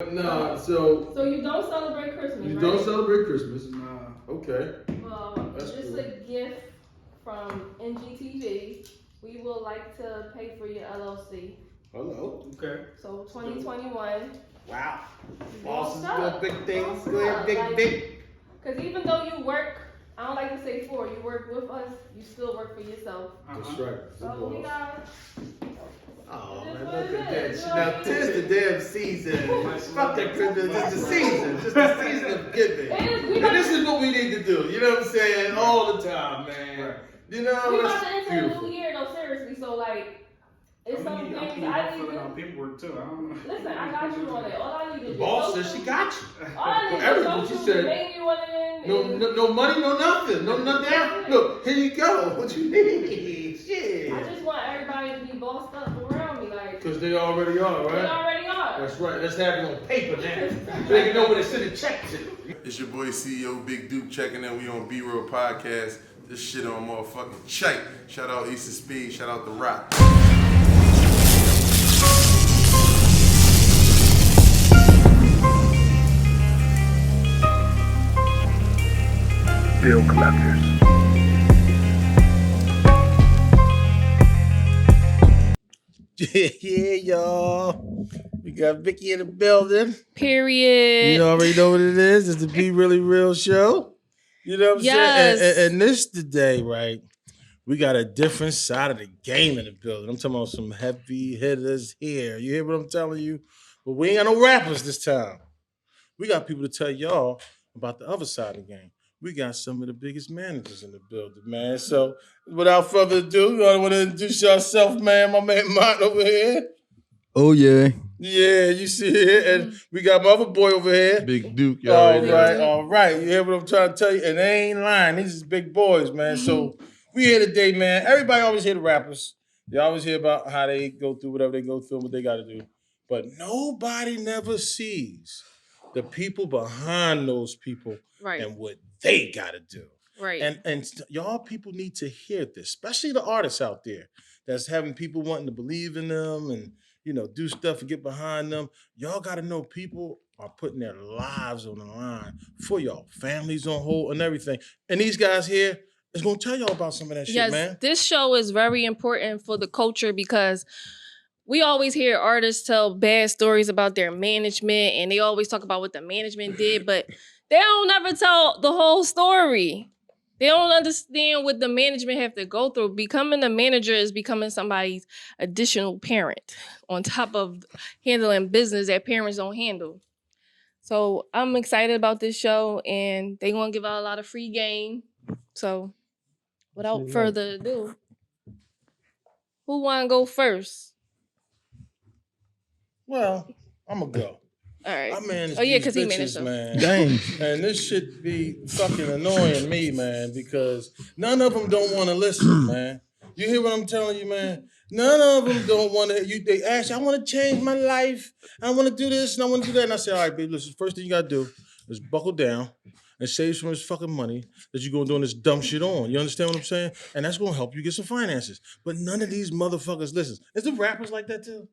Nah, so So you don't celebrate Christmas, you right? don't celebrate Christmas? Nah. Okay. Well, That's just cool. a gift from NGTV. We would like to pay for your LLC. Hello. Okay. So 2021. Wow. Boss Bosses doing big things. Go ahead, big. Because even though you work, I don't like to say for, you work with us, you still work for yourself. That's right. So we got. Oh It is man, what look it at is, that. you know Now what I tis mean? the damn season. Fuck that Christmas. It's the season. Just the season of giving. And this is what we need to do. You know what I'm saying? All the time, man. Right. You know, We that's about to enter a beautiful. new year though, seriously. So like, it's some things I need filling out to. paperwork too. I don't know. Listen, I got you on it. All I need The is boss your says she social. got you. All I need is Everything your she social, said. the name you want it in. No money, no nothing. No nothing. Look, here you go. What you need? Shit. I just want everybody to be bossed up around me, like. Because they already are, right? They already are. That's right. Let's have it on paper now. So they can know where to send a check to. It's your boy CEO Big Duke checking in. We on B-Roll Podcast. This shit on motherfucking check. Shout out Ace of Speed. Shout out The Rock. Bill collectors. Yeah, y'all. We got Vicky in the building. Period. You already know what it is. It's the Be Really Real show. You know what I'm saying? And this today, right? We got a different side of the game in the building. I'm talking about some heavy hitters here. You hear what I'm telling you? But we ain't got no rappers this time. We got people to tell y'all about the other side of the game. We got some of the biggest managers in the building, man. So without further ado, you want to introduce yourself, man. My man Mont over here. Oh yeah. Yeah, you see it. And we got my other boy over here. Big Duke, y'all All already know. right, all right. You hear what I'm trying to tell you? And they ain't lying. These is big boys, man. So we here today, man. Everybody always hear the rappers. You always hear about how they go through whatever they go through, what they got to do. But nobody never sees the people behind those people Right. and what they got to do. Right. And y'all people need to hear this, especially the artists out there that's having people wanting to believe in them and, you know, do stuff and get behind them. Y'all got to know people are putting their lives on the line for y'all, families on hold and everything. And these guys here is going to tell y'all about some of that shit, man. This show is very important for the culture because we always hear artists tell bad stories about their management and they always talk about what the management did, but they don't ever tell the whole story. They don't understand what the management have to go through. Becoming a manager is becoming somebody's additional parent on top of handling business that parents don't handle. So I'm excited about this show and they're going to give out a lot of free game. So without further ado, who want to go first? Well, I'm going to go. All right. I manage Yeah, these because he managed bitches, them. man. Dang. And this shit be fucking annoying me, man, because none of them don't want to listen, man. You hear what I'm telling you, man? None of them don't want to. They ask, I want to change my life. I want to do this and I want to do that. And I say, all right, babe, listen, first thing you got to do is buckle down and save some of this fucking money that you're going to do this dumb shit on. You understand what I'm saying? And that's going to help you get some finances. But none of these motherfuckers listen. Is the rappers like that too?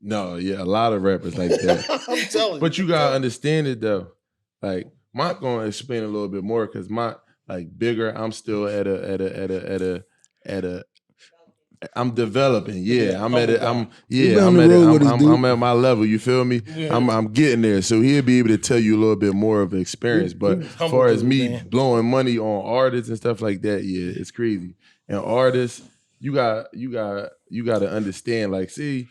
No, yeah, a lot of rappers like that. I'm telling you. But you gotta understand it though. Like, Mont gonna explain a little bit more because Mont, like, bigger. I'm still at a. I'm developing. Yeah, I'm at it. I'm at my level. You feel me? Yeah. I'm getting there. So he'll be able to tell you a little bit more of experience. But as far as me blowing money on artists and stuff like that, yeah, it's crazy. And artists, you got to understand. Like, see.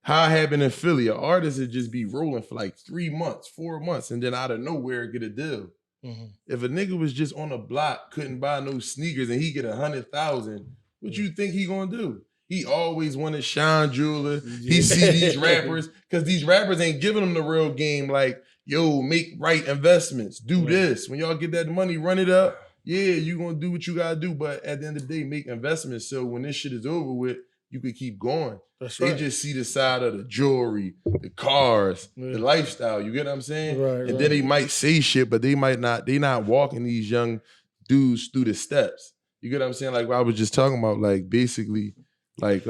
How it happened in Philly, an artist would just be rolling for like 3 months, 4 months, and then out of nowhere get a deal. Mm-hmm. If a nigga was just on a block, couldn't buy no sneakers, and he get 100,000, what you think he gonna do? He always want to shine jeweler. Yeah. He see these rappers, because these rappers ain't giving him the real game. Like, yo, make right investments, do this. When y'all get that money, run it up. Yeah, you gonna do what you gotta do, but at the end of the day, make investments. So when this shit is over with, you could keep going. They just see the side of the jewelry, the cars, the lifestyle. You get what I'm saying? Right, and then they might say shit, but they might not. They not walking these young dudes through the steps. You get what I'm saying? Like what I was just talking about, like basically, like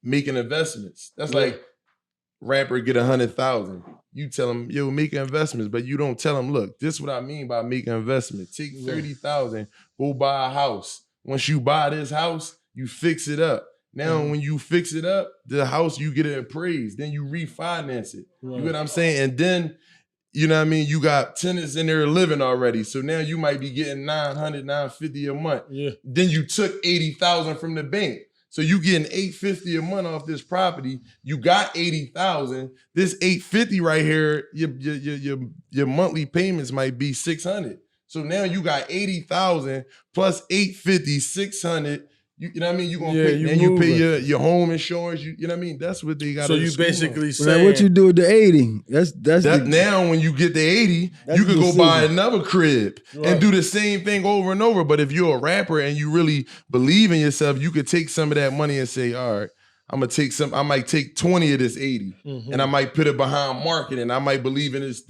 making investments. That's like rapper get 100,000. You tell him, yo, make investments, but you don't tell him, look, this is what I mean by making investment. Take 30,000, go buy a house. Once you buy this house, you fix it up. Now, when you fix it up, the house, you get it appraised. Then you refinance it. You know what I'm saying? And then, you know what I mean? You got tenants in there living already. So now you might be getting $900, $950 a month. Yeah. Then you took 80,000 from the bank. So you getting $850 a month off this property. You got 80,000. This $850 right here, your monthly payments might be $600. So now you got 80,000 plus $850, $600. You know what I mean? You gonna pay, and you pay your home insurance. You know what I mean? That's what they got. So you basically saying what you do with the 80? That's now when you get the 80, you could go buy another crib and do the same thing over and over. But if you're a rapper and you really believe in yourself, you could take some of that money and say, all right, I might take 20 of this 80 and I might put it behind marketing. I might believe in this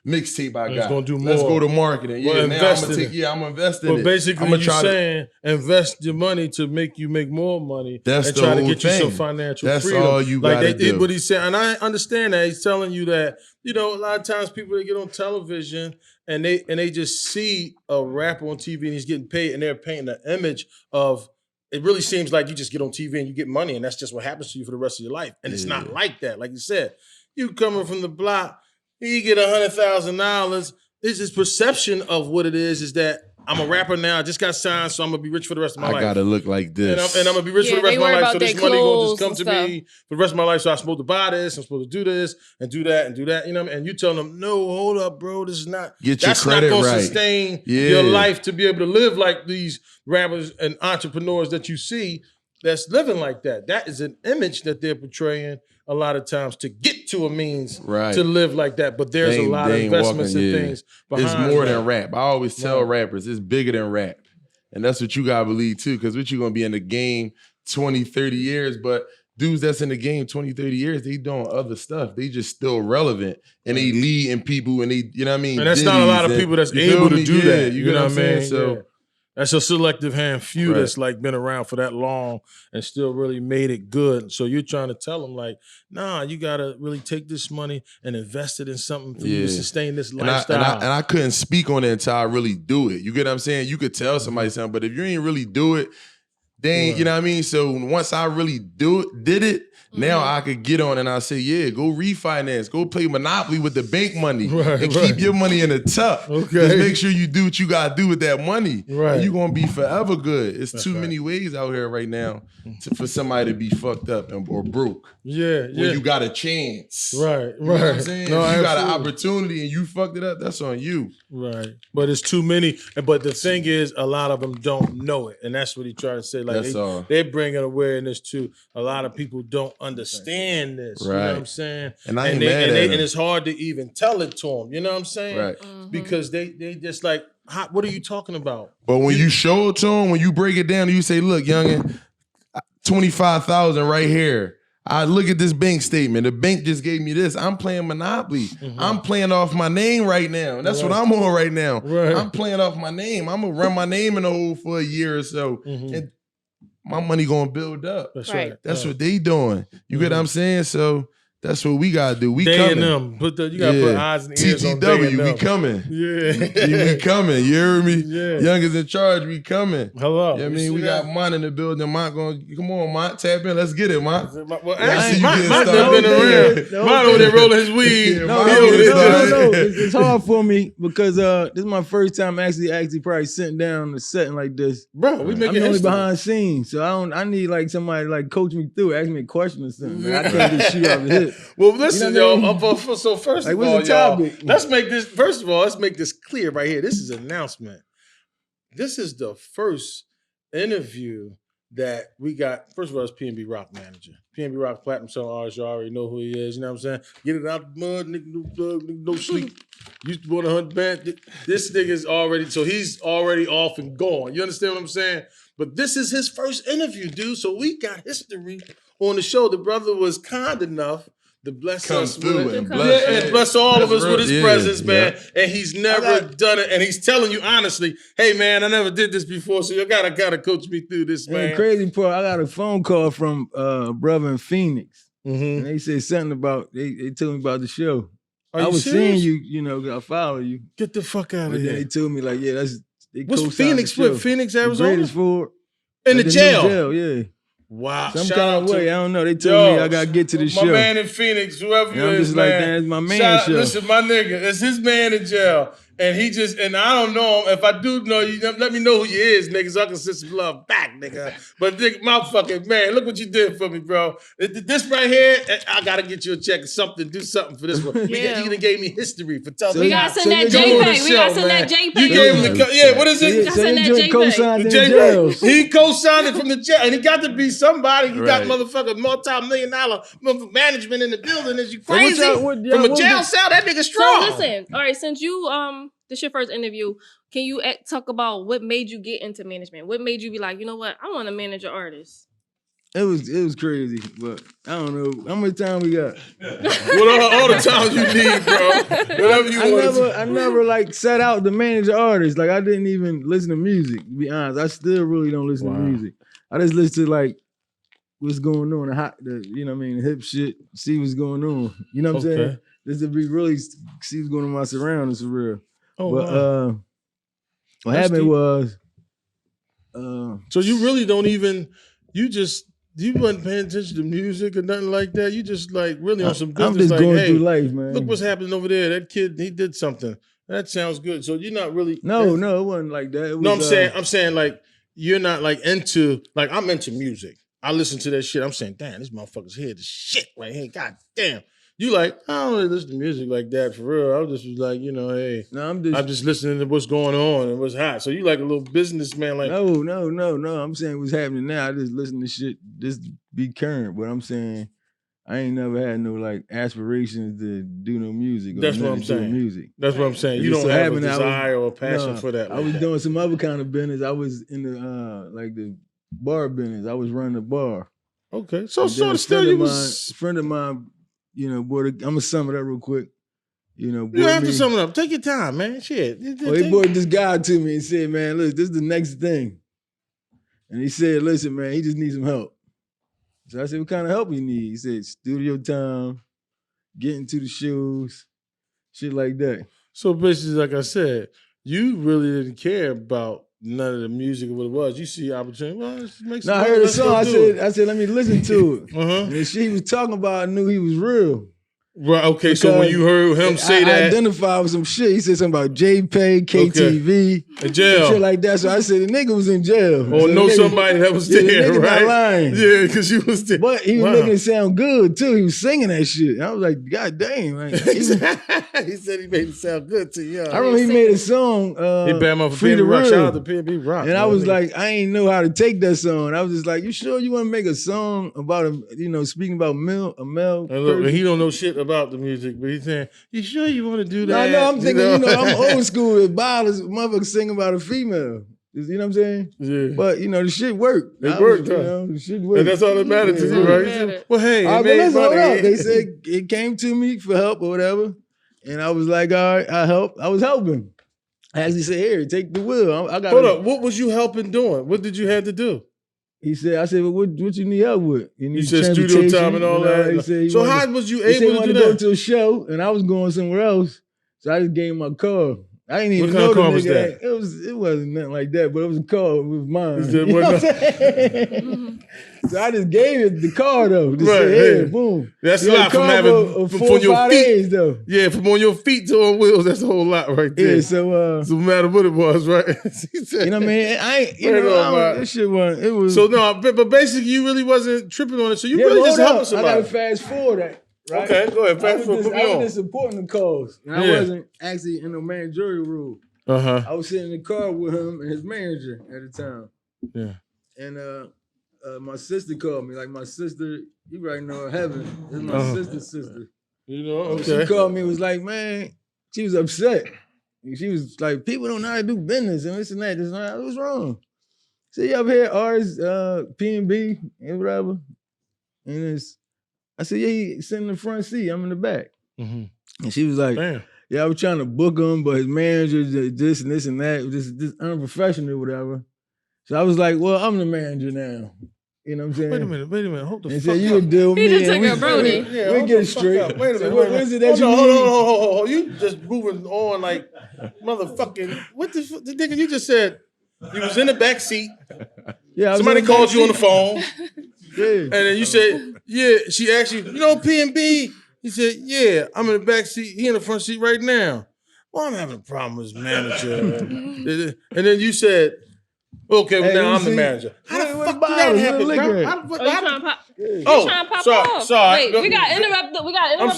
mixtape I got. It's gonna do more. Let's go to marketing. Well, now I'm gonna invest in it. But basically you're saying invest your money to make you make more money. That's and the try to whole get thing. you some financial That's freedom. all you gotta do. What he's saying, and I understand that he's telling you that, you know, a lot of times people they get on television and they just see a rapper on TV and he's getting paid and they're painting an image of. It really seems like you just get on TV and you get money and that's just what happens to you for the rest of your life. And it's not like that. Like you said, you coming from the block, you get $100,000. This is perception of what it is that I'm a rapper now. I just got signed, so I'm gonna be rich for the rest of my life. I gotta look like this. And I'm gonna be rich for the rest of my life. So this money gonna just come to me for the rest of my life. So I'm supposed to buy this, I'm supposed to do this and do that and do that. You know what I mean? And you telling them, no, hold up, bro. This is not that's not gonna sustain your life to be able to live like these rappers and entrepreneurs that you see that's living like that. That is an image that they're portraying a lot of times to get to a means to live like that. But there's a lot of investments and things behind it's more than rap. I always tell rappers, it's bigger than rap. And that's what you gotta believe too, because what you gonna be in the game 20, 30 years, but dudes that's in the game 20, 30 years, they doing other stuff. They just still relevant and they leading people and they, you know what I mean? And that's not a lot of people that's able to do that. You know what I'm saying? So that's a selective hand few that's like been around for that long and still really made it good. So you're trying to tell them like, nah, you gotta really take this money and invest it in something for you to sustain this lifestyle. And I couldn't speak on it until I really do it. You get what I'm saying? You could tell somebody something, but if you ain't really do it, then you know what I mean? So once I really did it, now I could get on and I say, yeah, go refinance, go play Monopoly with the bank money and keep your money in the tuck. Just make sure you do what you gotta do with that money. And you're gonna be forever good. It's too many ways out here right now for somebody to be fucked up or broke. When you got a chance. You know what I'm saying? No, if you got an opportunity and you fucked it up, that's on you. But it's too many. But the thing is, a lot of them don't know it. And that's what he tried to say. Like they bring an awareness to a lot of people don't understand this. You know what I'm saying? And I ain't mad at them. And it's hard to even tell it to them. You know what I'm saying? Because they just like, what are you talking about? But when you show it to them, when you break it down and you say, look, youngin, 25,000 right here. I look at this bank statement. The bank just gave me this. I'm playing Monopoly. I'm playing off my name right now. And that's what I'm on right now. I'm playing off my name. I'm gonna run my name in the hole for a year or so. And my money gonna build up. That's what they doing. You get what I'm saying? So that's what we gotta do. We coming. You gotta put eyes and ears on TTW, we coming. We coming. You hear me? Youngest in charge, we coming. Hello. You know what I mean? We got Mont in the building. Mont going, come on, Mont, tap in. Let's get it, Mont. Well, actually, Mont done been around. Mont over there rolling his weed. No. It's hard for me because this is my first time actually probably sitting down and setting like this. Bro, we making I'm only behind scenes, so I need like somebody like coach me through, ask me a question or something. Man, I can't just shoot off the hip. Well, listen, y'all. So first like, of all, y'all, let's make this clear right here. This is an announcement. This is the first interview that we got. First of all, it's PNB Rock manager. PNB Rock Platinum Selling Artist. You already know who he is. You know what I'm saying? Get it out the mud, nigga. No thug, nigga. No sleep. Used to want 100 band. This nigga's already. So he's already off and gone. You understand what I'm saying? But this is his first interview, dude. So we got history on the show. The brother was kind enough to bless us and bless all of us with his presence, man. And he's never done it. And he's telling you honestly, hey, man, I never did this before, so you gotta coach me through this, man. And crazy part, I got a phone call from brother in Phoenix. And they said something about, they told me about the show. Are I you was serious? seeing you, I follow you. Get the fuck out of But here. then they told me like, yeah, they What's co-signed Phoenix the show. with? Phoenix, The Arizona? greatest for In the new jail. jail, yeah. Wow. Some Shout kind out of way. to, I don't know. They told me I gotta get to the show. My man in Phoenix, whoever And you I'm is, just like, man. damn, it's my man Shout, show. listen, my nigga, it's his man in jail. And and I don't know him. If I do know you, let me know who you is, nigga, so I can send some love back, nigga. But nigga, my fucking man, look what you did for me, bro. This right here, I gotta get you a check or something, do something for this one. Yeah. You done gave me history for telling So me. We gotta send that you're doing the JPEG. We show, gotta send man. that JPEG. You gave him the, what is it? gotta send that JPEG. co-signed in J- jails. He co-signed it from the jail, and he got to be somebody. He got Right. motherfucking multi-million-dollar management in the building. Is you So what crazy? y'all- what y'all- From a what jail was- cell, that nigga So strong. listen, all right, since you this your first interview, can you talk about what made you get into management? What made you be like, you know what, I want to manage an artist? It was crazy, but I don't know how much time we got. All the time you need, bro. Whatever you want. I never like set out to manage an artist. Like I didn't even listen to music. To be honest, I still really don't listen to music. I just listen to like what's going on, you know what I mean, the hip shit. See what's going on. You know what I'm saying? Just to be really see what's going on in my surroundings for real. Oh, But wow. what That's happened deep. was, So you really don't even, you wasn't paying attention to music or nothing like that. You just like really on some business. I'm just like, going hey, through life, man. look what's happening over there. That kid, he did something. That sounds good. So you're not really. No, it wasn't like that. It was, No, I'm saying like you're not like into, like I'm into music. I listen to that shit. I'm saying, damn, this motherfucker's here, the shit right here. God damn. You like, I don't really listen to music like that for real. I was just like, you know, hey, no, I'm just listening to what's going on and what's hot. So you like a little businessman, like No. I'm saying what's happening now. I just listen to shit just to be current. But I'm saying I ain't never had no like aspirations to do no music. Or That's what nothing I'm to do with saying. Music. That's what I'm saying. It You just don't so have a happened I was- desire or passion No, for that. I like was that. doing some other kind of business. I was in the like the bar business. I was running a bar. Okay, so And then sort a of still friend you of was. friend of mine, you know, I'm gonna sum it up real quick. You know, You bought have to me- sum it up. Take your time, man. Shit. Well, he brought this guy to me and said, man, look, this is the next thing. And he said, listen, man, he just needs some help. So I said, what kind of help you need? He said, studio time, getting to the shows, shit like that. So basically, like I said, you really didn't care about none of the music or what it was. You see opportunity. Well, let's make some No, I money. heard the Let's go song. do it. I said, let me listen to it. Uh-huh. And the shit he was talking about, I knew he was real. Right. Okay. So when Because you heard him say I that identified with some shit. He said something about JPEG, KTV, in jail, shit like that. So I said, the nigga was in jail. or So the know nigga- somebody that was Yeah, the there, nigga not right? lying. Yeah, because you was there. But he was Wow. making it sound good too. He was singing that shit. And I was like, God damn. Like, he said he made it sound good to you. I remember he made a song, He banned him for Free the PNB Rock. Shout out Real. to PNB Rock. And I man. was Nigga. like, I ain't know how to take that song. I was just like, you sure you want to make a song about speaking about a male and look, person? he don't know shit about the music, but he's saying, "You sure you want to do that?" No, I'm thinking, I'm old school. If Biles motherfucker singing about a female. You know what I'm saying? Yeah. But the shit worked. It worked, huh? The shit worked. And that's all that mattered to Yeah, you, it right? worked. You said, well, hey, All right, it but made listen, hold money. up. They said it came to me for help or whatever. And I was like, all right, I helped. I was helping. I actually said, here, take the wheel. I got Hold up, what was you helping doing? What did you have to do? I said, well, what you need help with? You said studio time and all that. He said he So wanted- how was you he said he able to wanted do to go that? to a show, and I was going somewhere else. So I just gave him my car. I didn't even What kind know of the car nigga. was that? It wasn't nothing like that, but it was a car. It was mine. Is that You know what- what I'm saying? So I just gave it the car though. Just Right, said, here, yeah. boom. That's You a had lot from car having for from 4 or your 5 feet. days though. Yeah, from on your feet to on wheels, that's a whole lot right there. Yeah, so no matter what it was, right? He said- you know what I mean? I ain't, Right on, man. this shit wasn't, it was. So no, but basically you really wasn't tripping on it. So you yeah, really but just hold helping up. I somebody. gotta fast forward that. Right? Okay, go ahead. Fast forward. Put me I was on. just supporting the cause. And I Yeah. wasn't actually in the managerial role. Uh-huh. I was sitting in the car with him and his manager at the time. Yeah. And my sister called me. Like my sister, you right know Heaven. This is my Uh-huh. sister's sister. You know, She okay. called me and was like, man, she was upset. And she was like, people don't know how to do business and this and that. This and that. What's wrong? So you up here, ours, P&B and whatever. And I said, yeah, he's sitting in the front seat. I'm in the back. Mm-hmm. And she was like, Damn. yeah, I was trying to book him, but his manager did this and this and that, this unprofessional, whatever. So I was like, well, I'm the manager now. You know what I'm saying? Wait a minute. Hold the And fuck said, you up. would deal with He me. just took a Brody. We get it straight. Wait a So minute. what is it that you need? Hold. You just moving on like motherfucking. What the nigga? You just said you was in the back seat. Yeah, Somebody called you on the phone. Yeah. And then you said, yeah, she asked you, P&B? He said, yeah, I'm in the back seat. He in the front seat right now. Well, I'm having a problem with his manager. And then you said, okay, well, now I'm the manager. How the fuck did that happen, bro? You trying to pop? Oh, trying to pop sorry, off. sorry. Wait, we got interrupted. Forgot.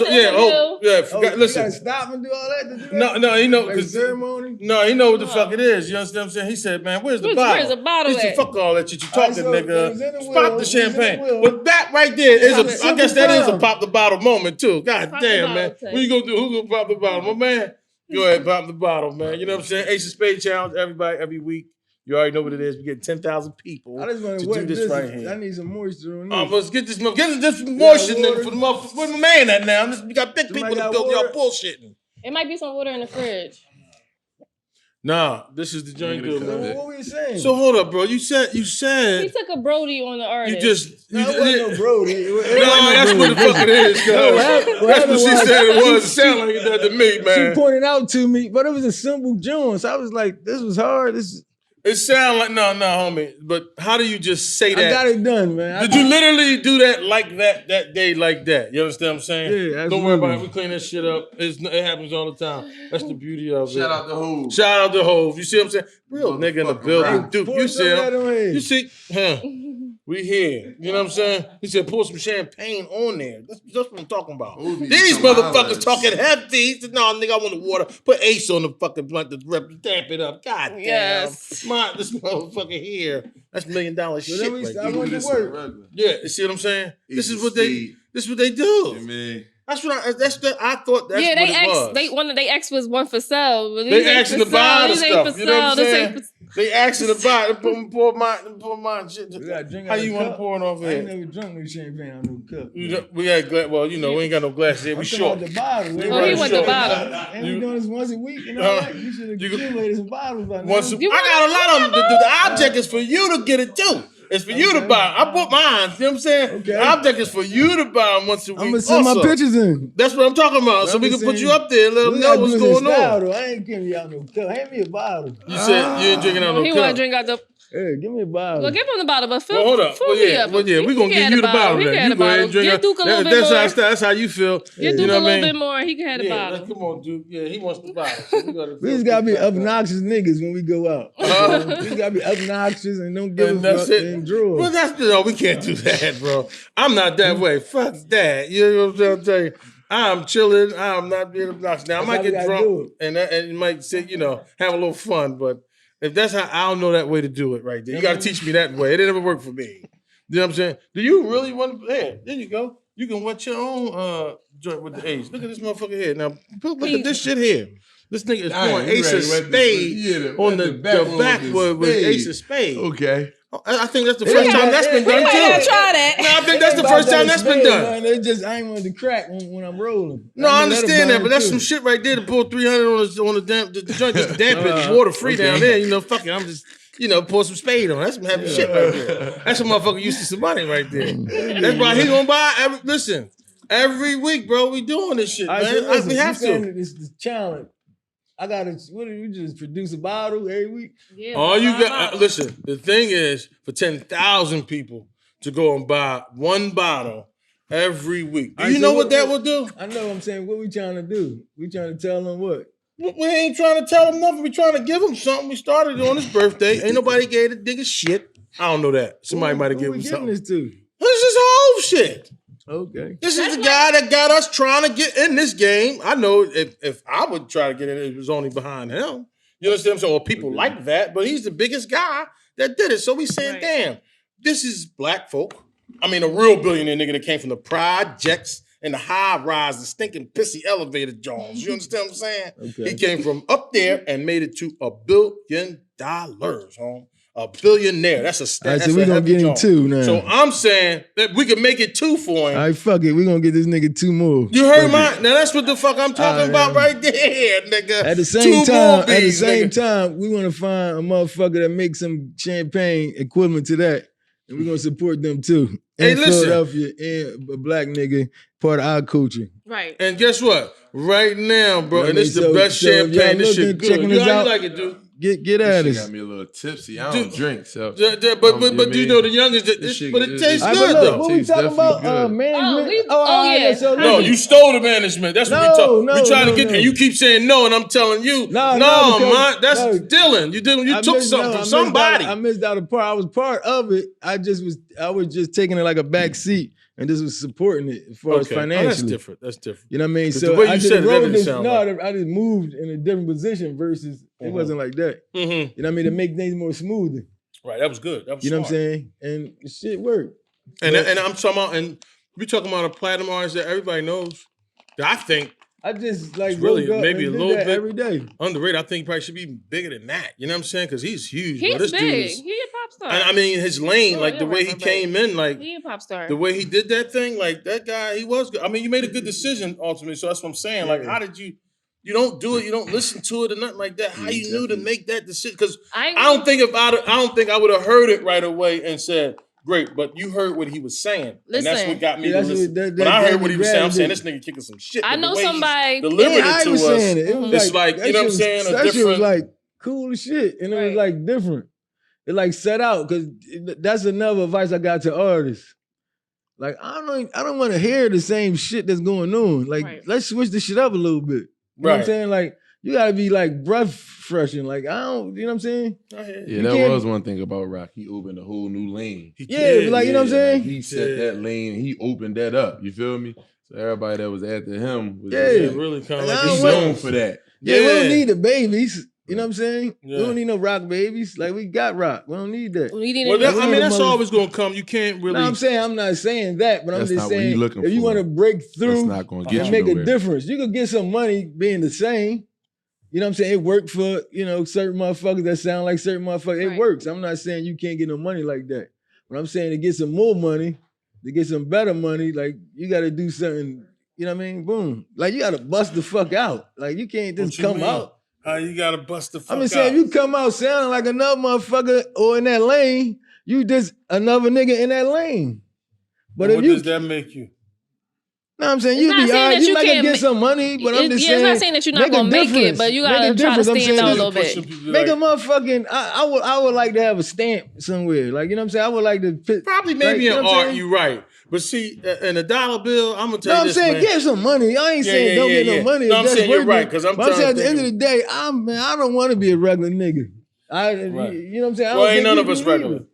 Listen. You gotta stop and do all that to do that? No, he know. Like ceremony? No, he know what the fuck it is. You understand what I'm saying? He said, man, where's the bottle? Where's the bottle He said, at? fuck all that shit you talking, so it was in nigga. the Pop will, the it was in the champagne. will. But that right there is I guess that is a time. pop the bottle moment too. God Pop the damn, bottle, man. Tay. What you gonna do? Who's gonna pop the bottle? My man. Go ahead, pop the bottle, man. You know what I'm saying? Ace of Spades challenge, everybody, every week. You already know what it is. We get 10,000 people I just want to to do this right here. I need some moisture on this. Let's get this moisture water? for the motherfucker. Where's my man at now? We got big Somebody people in the got building. Y'all water? bullshitting. It might be some water in the fridge. Nah, this is the joint deal, So man. what were you saying? So hold up, bro. You said He took a Brody on the artist. no, it wasn't no Brody. No, that's what the fuck it is, cuz. That's what she said it was. It sounded like that to me, man. She pointed out to me, but it was a simple joint. So I was like, this was hard. It sounded like, no, homie. But how do you just say that? I got it done, man. Did you literally do that like that day like that? You understand what I'm saying? Yeah, absolutely. Don't worry about it. We clean that shit up. It happens all the time. That's the beauty of it. Shout out to Hov. Shout out to Hov. You see what I'm saying? Real nigga in the building. Dude, you see him? You see? Huh. We here. You know what I'm saying? He said, pour some champagne on there. That's what I'm talking about. These motherfuckers talking heavy. He said, no, nigga, I want the water. Put Ace on the fucking blunt to damp it up. God damn. Yes. This motherfucker here. That's $1 million shit. Right I went to work. yeah, you see what I'm saying? This is what they do. Man. That's what I thought that's what it was. They ex was one for sale. They asking to buy the stuff. You know what I'm saying? They asking to buy it. Pour my shit. How you want to pour it off I ain't here? never drunk no champagne out no cup. We had glass. Well, we ain't got no glasses here. We short. The bottle. Oh, he went the bottle. And we doing this once a week. You know what? You should have accumulated some bottles by now. I got a lot of them. The object is for you to get it too. It's for you to buy. I bought mine. You know what I'm saying? Okay. The object is for you to buy them once a week. I'm gonna send my pictures in. That's what I'm talking about. So we can put you up there and let them know what's going on. I ain't giving you out no cup. Hand me a bottle. You said you ain't drinking out no cup. He want to drink out the. Hey, give me a bottle. Well, give him the bottle, but fill hold up. me up. We're gonna give you the bottle. Then you go ahead and drink it. Duke a little bit more. That's how you feel. Give Duke a little bit more. He can have the bottle. Come on, Duke. Yeah, he wants the bottle. So we just gotta be obnoxious niggas when we go out. We gotta be obnoxious and don't give a fuck and draw. Well, we can't do that, bro. I'm not that way. Fuck that. You know what I'm telling you? I'm chilling. I'm not being obnoxious. Now I might get drunk and you might say, have a little fun, but. If that's how, I don't know that way to do it right there. You got to teach me that way. It never worked for me. You know what I'm saying? Do you really want to? There you go. You can wet your own joint with the Ace. Look at this motherfucker here. Now, look at this shit here. This nigga is pouring Ace of Spades on the backwood with Ace of Spades. Okay. I think that's the first time that's been done, too. Try that. No, I think that's the first time that's been done. Man, I ain't want to crack when I'm rolling. No, I understand that, but that's some shit right there to pull 300 on the joint, just damp it, water free down there. Fuck it, I'm just, pour some spade on. That's some heavy shit right there. That's a motherfucker used to some money right there. That's why he gonna buy every week, bro. We doing this shit, man. We have to. This is challenge. I gotta. What do you just produce a bottle every week? Yeah. All you got. Listen. The thing is, for 10,000 people to go and buy one bottle every week. Do you know what that will do? I know. I'm saying, what we trying to do? We trying to tell them what? We ain't trying to tell them nothing. We trying to give them something. We started on his birthday. Ain't nobody gave the nigga shit. I don't know that. Somebody might have given him something. This to? This is whole shit. Okay. This is the guy that got us trying to get in this game. I know if I would try to get in, it was only behind him. You understand what I'm saying? Well, people like that, but he's the biggest guy that did it. So we saying, damn, this is black folk. I mean, a real billionaire nigga that came from the projects and the high rise, the stinking pissy elevator Jones. You understand what I'm saying? Okay. He came from up there and made it to $1 billion, home. A billionaire. That's a stat. All right, so we're going to get him 2 now. So I'm saying that we can make it 2 for him. All right, fuck it. We're going to get this nigga 2 more. You heard mine? Now that's what the fuck I'm talking about right there, nigga. At the same time, we want to find a motherfucker that makes some champagne equivalent to that and we're gonna support them too. Hey, In listen. Philadelphia, and a black nigga, part of our culture. Right. And guess what? Right now, bro, You know and what this is I the mean? best So if y'all champagne. This shit looking, good. checking You us how you out, like it, dude? Get This at shit us. got me a little tipsy. I Dude. don't drink, so. But you know the youngest, This shit- but it tastes All right, good but look, though. what we Tastes talking definitely about? good. Management. Yeah. So No, listen. you stole the management. That's what we talk. No, we trying to get, no. and you keep saying no, and I'm telling you, No, man, that's no. Dylan. You took something from somebody. I missed out a part. I was part of it. I was just taking it like a back seat and just was supporting it as far as financially. that's different. That's different. You know what I mean? 'Cause So the way I you just said it, that wrote didn't this. sound No, right. I just moved in a different position versus it wasn't like that. Mm-hmm. You know what I mean? To make things more smoother. Right, that was good. That was You know what I'm smart. saying? And shit worked. And I'm talking about, and we talking about a platinum artist that everybody knows. That I think I just like It's really woke up maybe and a did little that bit every day. underrated. I think he probably should be bigger than that. You know what I'm saying? Because he's huge. He's bro. This big. dude is. He a pop star. I mean, his lane, Oh, like the you're way right, he right. came in, like He a pop star. the way he did that thing, like that guy, he was good. I mean, you made a good decision ultimately. So that's what I'm saying. Like, how did you? You don't do it. You don't listen to it or nothing like that. How you knew to make that decision? Because I don't think I would have heard it right away and said, "Great," but you heard what he was saying, and that's what got me to listen. When I heard what he was saying, I'm saying this nigga kicking some shit. I know somebody delivered it to us. Saying it. It was It's like you know what I'm saying. That shit was like cool as shit, and it was like different. It like set out because that's another advice I got to artists. Like I don't want to hear the same shit that's going on. Like let's switch the shit up a little bit. You know what I'm saying? Like you gotta be like breath freshen. Like I don't, you know what I'm saying? Yeah, that was one thing about Rock. He opened a whole new lane. You know what I'm saying? Like, he set that lane. He opened that up. You feel me? So everybody that was after him was really kind of like he's known for that. Yeah, we don't need the babies. You know what I'm saying? We don't need no rock babies. Like we got rock. We don't need that. I mean, that's always gonna come. You can't really. No, I'm not saying that, but I'm just saying if you want to for. break through That's not gonna get and you make nowhere. a difference, you could get some money being the same. You know what I'm saying? It worked for, certain motherfuckers that sound like certain motherfuckers. It works. I'm not saying you can't get no money like that. But I'm saying to get some more money, to get some better money, like you got to do something, you know what I mean? Boom. Like you got to bust the fuck out. Like you can't just come out. How you got to bust the fuck out? I'm just saying, if you come out sounding like another motherfucker or in that lane, you just another nigga in that lane. But what does that make you? No, I'm saying you be all right. You might get some money, but I'm just saying. It's not saying that you're not gonna make it, but you gotta try to stand out a little bit. Make a motherfucking. I would like to have a stamp somewhere. Like you know what I'm saying. I would like to probably maybe in art. You right, but see, in a dollar bill, I'm gonna tell you this. No, I'm saying get some money. I ain't saying don't get no money. No, I'm saying you're right because I'm saying at the end of the day, I don't want to be a regular nigga. You know what I'm saying. Well, ain't none of us regular.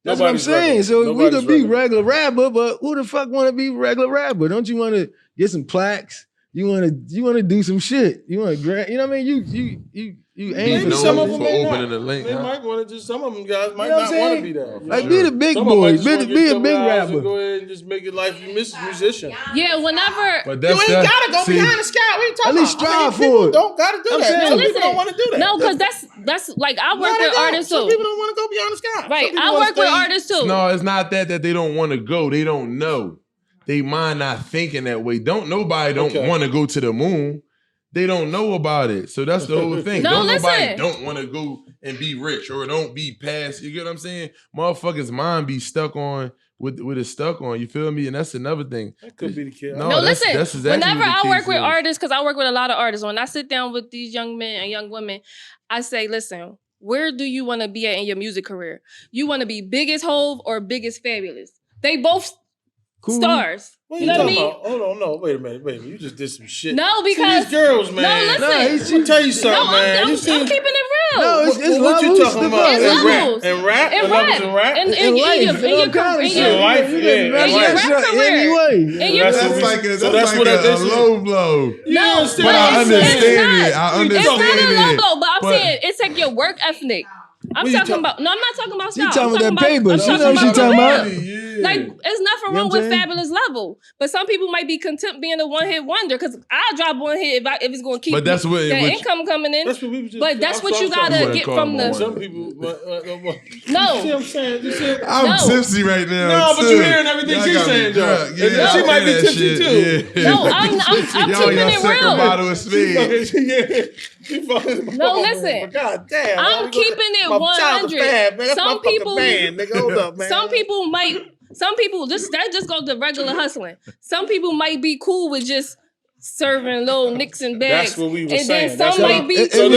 That's what I'm saying. So we could be regular rapper, but who the fuck want to be regular rapper? Don't you want to get some plaques? You want to do some shit? You want to grant? You know what I mean? You aim for some of them for opening the link. They might want to just. Some of them guys might not want to be that. Like be the big boy, be a big rapper. Go ahead and just make it life you miss musician. Yeah, whenever. But you ain't gotta go behind the sky. What you talking at least about? strive for people it. Don't gotta do that. Saying, Some people don't want to do that. No, because that's like I work with artists too. Some people don't want to go beyond the sky. Right, I work with artists too. No, it's not that they don't want to go. They don't know. They mind not thinking that way. Nobody don't want to go to the moon. They don't know about it. So that's the whole thing. Nobody don't want to go and be rich or don't be past. You get what I'm saying? Motherfuckers' mind be stuck on what it's stuck on. You feel me? And that's another thing. That could be the kid. No, listen. That's exactly whenever what the I work case with is. artists, because I work with a lot of artists, when I sit down with these young men and young women, I say, listen, where do you want to be at in your music career? You want to be big as Hove or big as Fabulous? They both stars. You know what I mean? Hold on, no, wait a minute. You just did some shit. No, because these girls, man. No, listen. I'll tell you something, man. I'm keeping it real. No, it's what you talking about? It's levels. And rap? In rap? In your career. That's what a low blow. No, but I understand it. I understand it. It's not a low blow, but I'm saying it's like your work ethic. I'm not talking about style. She talking about that paper. She know what she talking about. Like, there's nothing wrong with Fabulous Level. But some people might be content being a one-hit wonder because I'll drop one hit if it's going to keep that income coming in. But that's what you got to get from the... Some people... No. See what I'm saying? I'm tipsy right now. No, but you're hearing everything she's saying, though. Yeah, she might be tipsy, too. Yeah. No, I'm keeping it real. Bottle of speed. No, listen. God damn. I'm keeping it 100. Some people... Hold up, man. Some people, that just goes to regular hustling. Some people might be cool with just serving little nicks and bags. That's what we were and saying. And then some might be cool.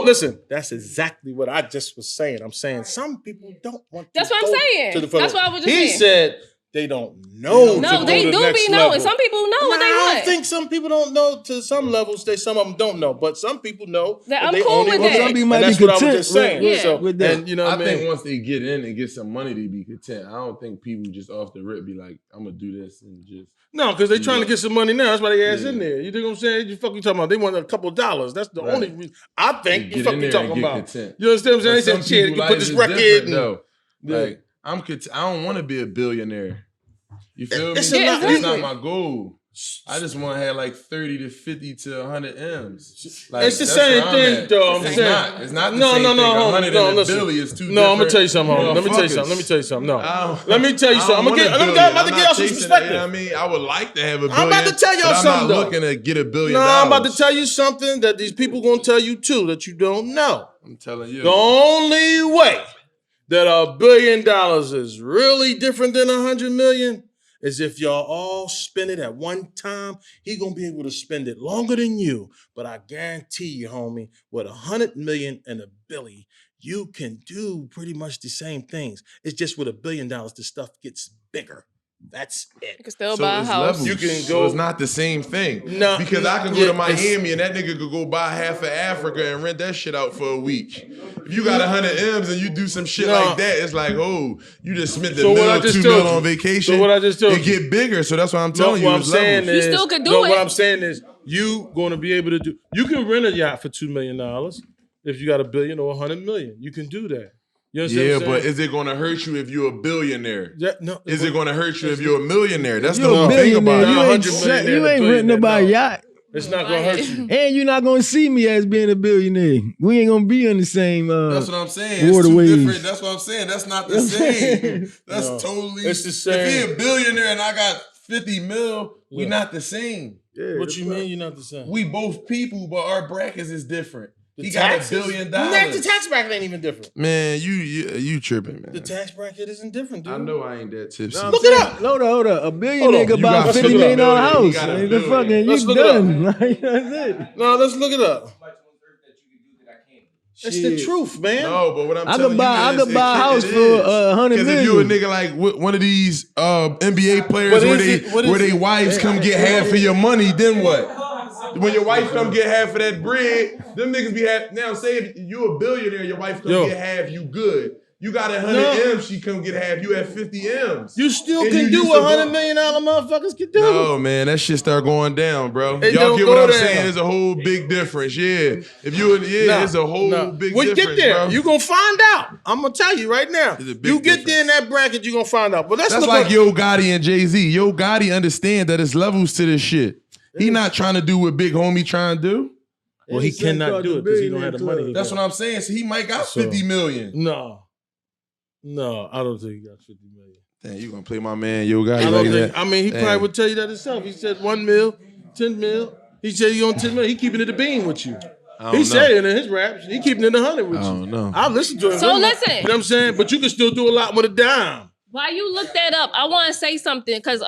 Listen. That's exactly what I just was saying. I'm saying some people don't want to. That's what I'm saying. That's what I was just saying. He said they don't know. No, they do be knowing. Some people know what they want. I think some people don't know to some levels. Some of them don't know, but some people know. I'm cool with that. Some people might be content. That's what I was just saying. With that. And you know, I think once they get in and get some money, they be content. I don't think people just off the rip be like, "I'm gonna do this" and just. No, because they're trying to get some money now. That's why they ass in there. You know what I'm saying? You fucking talking about? They want a couple $. That's the only reason. I think you fucking talking about. Content. You understand what I'm saying? They said, "Shit, you put this record." Like I don't want to be a billionaire. You feel me? That's not my goal. I just want to have like 30 to 50 to 100 M's. Like, it's the same thing, though. I'm saying it's not the same thing. 100 and a billion is too different. No, I'm gonna tell you something. Let me tell you something. No, let me tell you something. I'm about to get y'all some perspective. You know what I mean? I would like to have a billion. I'm about to tell y'all something. I'm not looking to get $1 billion. No, I'm about to tell you something that these people gonna tell you too that you don't know. I'm telling you. The only way that $1 billion is really different than 100 million is if y'all all spend it at one time. He gonna be able to spend it longer than you. But I guarantee you, homie, with 100 million and $1 billion, you can do pretty much the same things. It's just with $1 billion, the stuff gets bigger. That's it. You can still buy a house. You can go. So it's not the same thing. No, because I can go to Miami and that nigga could go buy half of Africa and rent that shit out for a week. If you got 100 M's and you do some shit like that, it's like, oh, you just spent the $2 million on vacation. So what I just told you, it get bigger. So that's what I'm telling you. What I'm saying is, you still could do it. What I'm saying is, you going to be able to do. You can rent a yacht for $2 million if you got $1 billion or 100 million. You can do that. You know but is it going to hurt you if you're a billionaire? Yeah, no. Is it going to hurt you if you're a millionaire? That's the whole thing about it. You ain't renting nobody yacht. It's not going to hurt you. And you're not going to see me as being a billionaire. We ain't going to be on the same that's what I'm saying. It's too different. That's what I'm saying. That's not the same. That's totally. It's the same. If you're a billionaire and I got 50 mil, we not the same. Yeah, what you mean you're not the same? We both people, but our brackets is different. He taxes? got $1 billion. The tax bracket ain't even different. Man, you tripping, man. The tax bracket isn't different, dude. I know I ain't that tipsy. Look it up. Hold up. A billionaire could buy a $50 million house. You done. That's it. No, let's look it up. It's the truth, man. No, but what I'm telling you I could buy a house for $100 million. Because if you a nigga like one of these NBA players where they wives come get half of your money, then what? When your wife come get half of that bread, them niggas be half. Now say if you a billionaire, your wife come get half, you good. You got 100 M's, she come get half, you have 50 M's. You still can do what $100 million motherfuckers can do. No, man, that shit start going down, bro. Y'all get what I'm saying? There's a whole big difference, yeah. If you, it's a whole big difference, get there. Bro. You gonna find out. I'm gonna tell you right now. You get there in that bracket, you gonna find out. But that's like Yo Gotti and Jay-Z. Yo Gotti understand that there's levels to this shit. He not trying to do what Big Homie trying to do. Well, he cannot do it because he don't have the money. That's what I'm saying. So he might got 50 million. No, I don't think he got 50 million. Damn, you gonna play my man Yo Gotti like that? I mean, he probably would tell you that himself. He said 1 mil, 10 mil. He said he on 10 million. He keeping it a bean with you. He said it in his raps. He keeping it 100 with you. I don't know. I listen to him. So listen. You know what I'm saying? But you can still do a lot with a dime. While you look that up, I want to say something because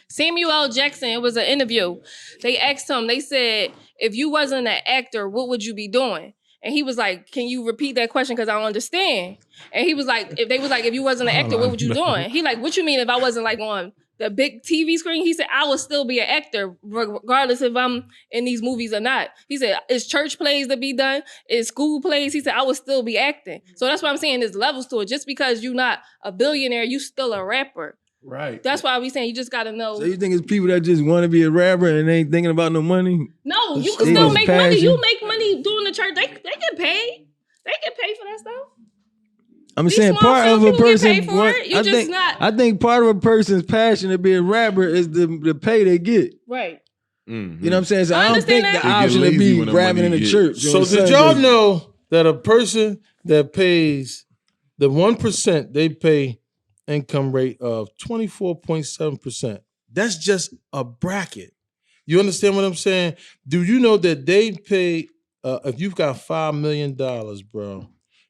Samuel L. Jackson, it was an interview. They asked him, they said, if you wasn't an actor, what would you be doing? And he was like, can you repeat that question? Because I don't understand. And he was like, if you wasn't an actor, what would you doing? He like, what you mean if I wasn't like on the big TV screen? He said, I would still be an actor, regardless if I'm in these movies or not. He said, it's church plays to be done, it's school plays. He said, I would still be acting. So that's what I'm saying, there's levels to it. Just because you're not a billionaire, you still a rapper. Right. That's why we saying you just gotta know. So you think it's people that just want to be a rapper and ain't thinking about no money? No, you can still make money. You make money doing the church. They get paid. They get paid for that stuff. I'm These saying small part film of a people get person. paid for it. You just not I think part of a person's passion to be a rapper is the pay they get. right. Mm-hmm. You know what I'm saying? So I don't think understand the that. option to be rapping in the church. So did y'all know that a person that pays the 1%, they pay income rate of 24.7%. That's just a bracket. You understand what I'm saying? Do you know that they pay, if you've got $5 million, bro,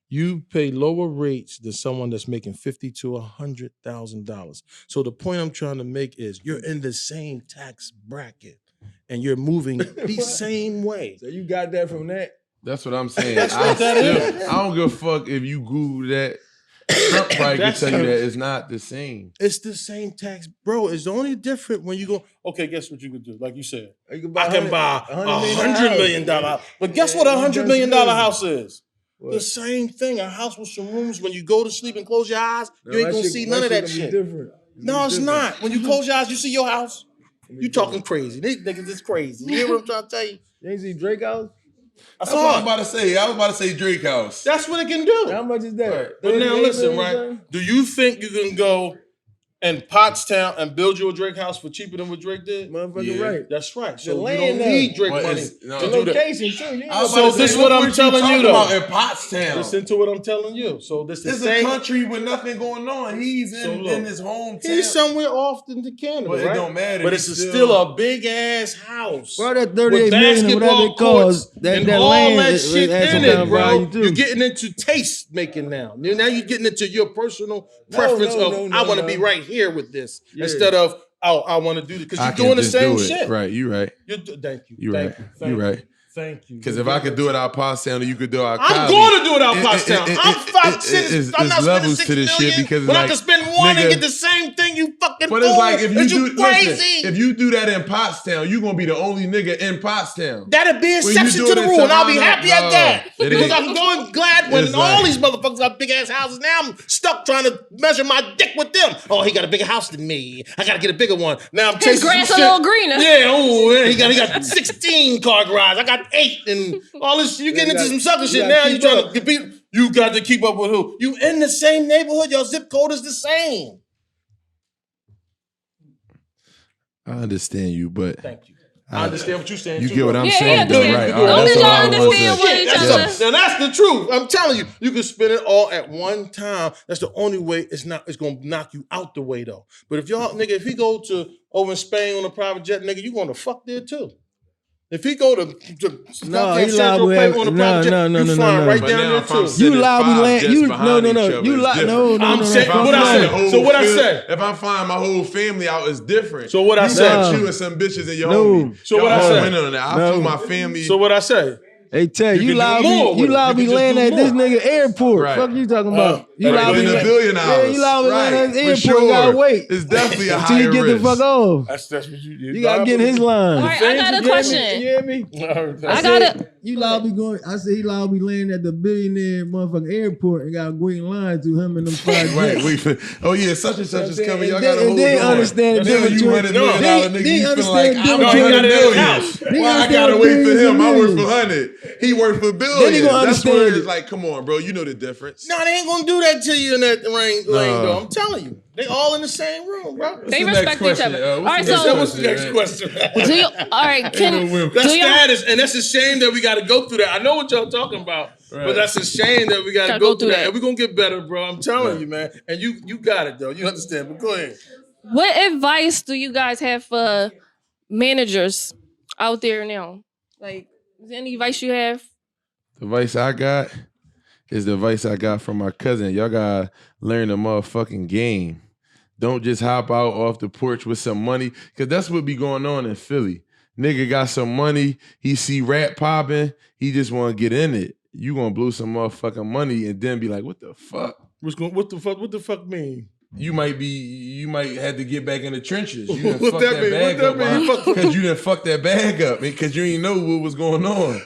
you pay lower rates than someone that's making $50,000 to $100,000. So the point I'm trying to make is you're in the same tax bracket and you're moving the same way. So you got that from that? That's what I'm saying. I don't give a fuck if you Google that. Trump probably can tell you that it's not the same. It's the same tax, bro. It's only different when you go, okay, guess what you could do? Like you said, I can buy $100 million house. But guess what $100 million house is? What? The same thing. A house with some rooms. When you go to sleep and close your eyes, you ain't gonna see none of that shit. No, it's not. When you close your eyes, you see your house. You talking crazy. These niggas is crazy. You hear what I'm trying to tell you? You ain't see Drake house? That's what I was about to say. I was about to say Drake house. That's what it can do. How much is that? Right. But now listen, right? Do you think you can go in Pottstown and build you a Drake house for cheaper than what Drake did? Motherfucker, right. That's right. So you don't need Drake money to do location that. So this is what I'm telling you though. In Pottstown. Listen to what I'm telling you. So this is a country with nothing going on. He's in his hometown. He's somewhere off in Canada, but right? It don't matter. But it's still a big ass house. Bro, that 38 million or whatever it costs, that all that shit in it, bro. You're getting into taste making now. Now you're getting into your personal preference of I want to be right here with this. Yeah. Instead of, I want to do this. Because you're doing the same shit. Right, you right. Thank you. You right. You right. Thank you. Because if I could do it out Pottstown, you could do it out I'm going to do it out Pottstown. I'm not levels spending to this shit because but I can spend one and get the same thing. You fucking But it's like if you crazy. If you do that in Pottstown, you're gonna be the only nigga in Pottstown. That'd be exception to the rule, and I'll be happy at that. Because I'm going glad when all these motherfuckers got big ass houses. Now I'm stuck trying to measure my dick with them. Oh, he got a bigger house than me. I gotta get a bigger one. Now I'm chasing grass a little greener. Yeah. Oh, yeah, he got 16 car garage. I got 8 and all this. You getting into some sucker shit now. You trying to compete. You got to keep up with who? You in the same neighborhood. Your zip code is the same. I understand you, but thank you. I understand what you're saying. You too, get what I'm saying, though, right? Don't y'all understand what each other? Now that's the truth. I'm telling you, you can spend it all at one time. That's the only way. It's gonna knock you out the way though. But if y'all nigga, if he go to over in Spain on a private jet, nigga, you gonna fuck there too. If he go to no, he liable to have, no. Right down there too. You liable to land. You no. You liable. No. I'm saying what I say. So what I say? If I find my whole family out, it's different. So what I say? You and some bitches in your home. So what I say? I flew my family. So what I say? Hey, Ted, you liable to land at this nigga airport. Right. Fuck you talking about? You liable to $1 billion. Yeah, you liable to land at this airport. You gotta wait. It's definitely a until higher you get risk. the fuck off. That's what you do. You gotta get in his line. All right, I got a question. You hear me? I got it. You liable be going. I said he liable be landing at the billionaire motherfucking airport and gotta wait in line to him and them 5 Right, wait. Oh yeah, such and such is coming. Y'all gotta hold on. They understand the difference. You $100 million nigga. You feel like I'm $100 million. Why I gotta wait for him? I work for 100. He work for billions. Then he gonna understand. That's where it's like, come on, bro. You know the difference. No, they ain't gonna do that to you in that lane, though. I'm telling you. They all in the same room, bro. They respect each other. All right, so what's the next question? All right, that's status, and that's a shame that we got to go through that. I know what y'all talking about, but that's a shame that we got to go through that. And we're gonna get better, bro. I'm telling you, man. And you got it, though. You understand? But go ahead. What advice do you guys have for managers out there now? Like, is there any advice you have? The advice I got is the advice I got from my cousin. Y'all gotta learn the motherfucking game. Don't just hop out off the porch with some money, because that's what be going on in Philly. Nigga got some money, he see rap popping, he just want to get in it. You gonna blow some motherfucking money and then be like, what the fuck? What the fuck mean? You might have to get back in the trenches. You done What fuck that that bag up because you done fuck that bag up because you didn't know what was going on.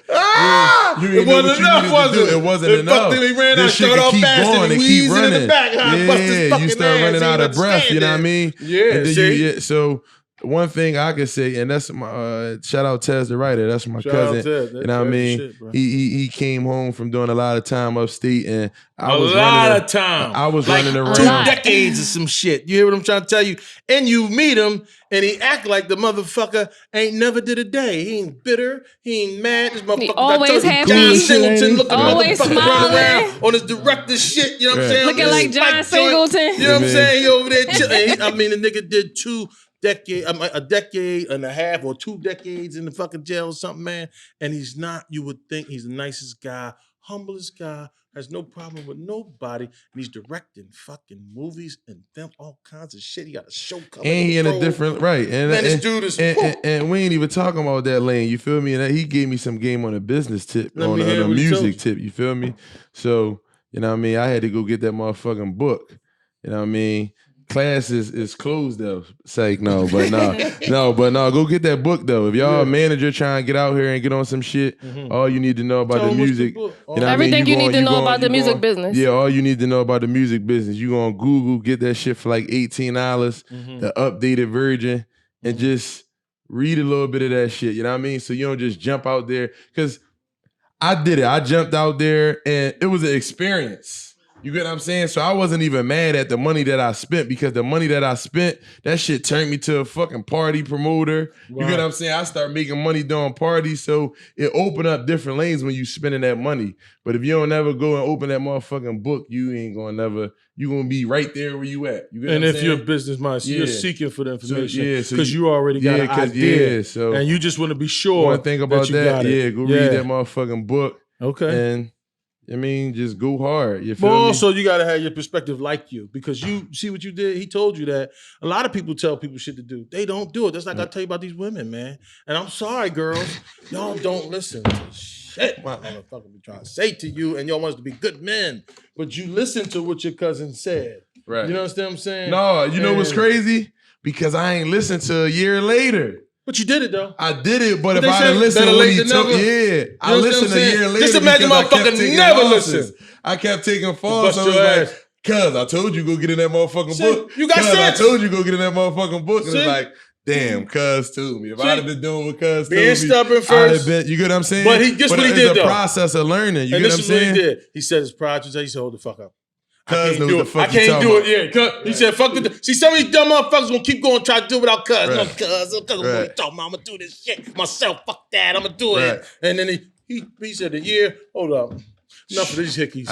It wasn't enough, was it? It wasn't enough. He ran out, this shit started can off keep fast going and and keep running. In the back, you start running out of breath. You know what I mean? Yeah. And then so one thing I can say, and that's my shout out Tez the writer. That's my cousin. You know what I mean? Shit, he came home from doing a lot of time upstate, and I was running around 2 decades of some shit. You hear what I'm trying to tell you? And you meet him, and he act like the motherfucker ain't never did a day. He ain't bitter. He ain't mad. This motherfucker he always happy. John Singleton looking always motherfucker smiling around on his director shit. You know what I'm saying? Looking like John Singleton. You know what I'm saying? He over there chilling. I mean, the nigga did a decade and a half or 2 decades in the fucking jail or something, man. And he's not, you would think he's the nicest guy, humblest guy, has no problem with nobody. And he's directing fucking movies and them, all kinds of shit. He got a show coming. And he in a different, right. And, man, this dude is... And we ain't even talking about that lane, you feel me? And he gave me some game on a business tip, on a music tip, you feel me? So, you know what I mean? I had to go get that motherfucking book. You know what I mean? Class is closed though. Psych, no, but no, go get that book though. If y'all a manager trying to get out here and get on some shit, all you need to know about the music, you know everything you need to know about the music business. Yeah, all you need to know about the music business. You go on Google, get that shit for like $18, the updated version, and just read a little bit of that shit. You know what I mean? So you don't just jump out there, because I did it. I jumped out there and it was an experience. You get what I'm saying? So I wasn't even mad at the money that I spent, because the money that I spent, that shit turned me to a fucking party promoter. Wow. You get what I'm saying? I started making money doing parties, so it opened up different lanes when you spending that money. But if you don't ever go and open that motherfucking book, you ain't gonna never, you gonna be right there where you at. You get and what I'm if saying? you're a business mind, so you're seeking for the information, so because you already got an idea, so and you just want to be sure. One thing about that, go read that motherfucking book. Okay. And I mean, just go hard. You feel but me? also, you got to have your perspective like you, because you see what you did. He told you that a lot of people tell people shit to do. They don't do it. That's like I tell you about these women, man. And I'm sorry, girls. Y'all don't listen to shit my motherfucker be trying to say to you, and y'all want us to be good men. But you listen to what your cousin said. Right. You understand what I'm saying? No, you know what's crazy? Because I ain't listened to a year later. But you did it though. I did it, but if I had listened when he took, I listened a year later. Just imagine motherfucker never listen. I kept taking falls. So I was like, cuz I told you go get in that motherfucking book. You got sense. I told you go get in that motherfucking book. And it's like, damn, cuz told me. If I'd have been doing what cuz told me, being stubborn first. You get what I'm saying? But guess what he did though? It's a process of learning. You get what I'm saying? What he did. He said his pride. He said, hold the fuck up. I can't do it. Yeah, he said, "Fuck it." See, some of these dumb motherfuckers gonna keep going, try to do it without cuz. No, cuz, I'm gonna talk about. I'm gonna do this shit myself. Fuck that. I'm gonna do it. And then he said, "A year. Hold up. Enough of these hickeys.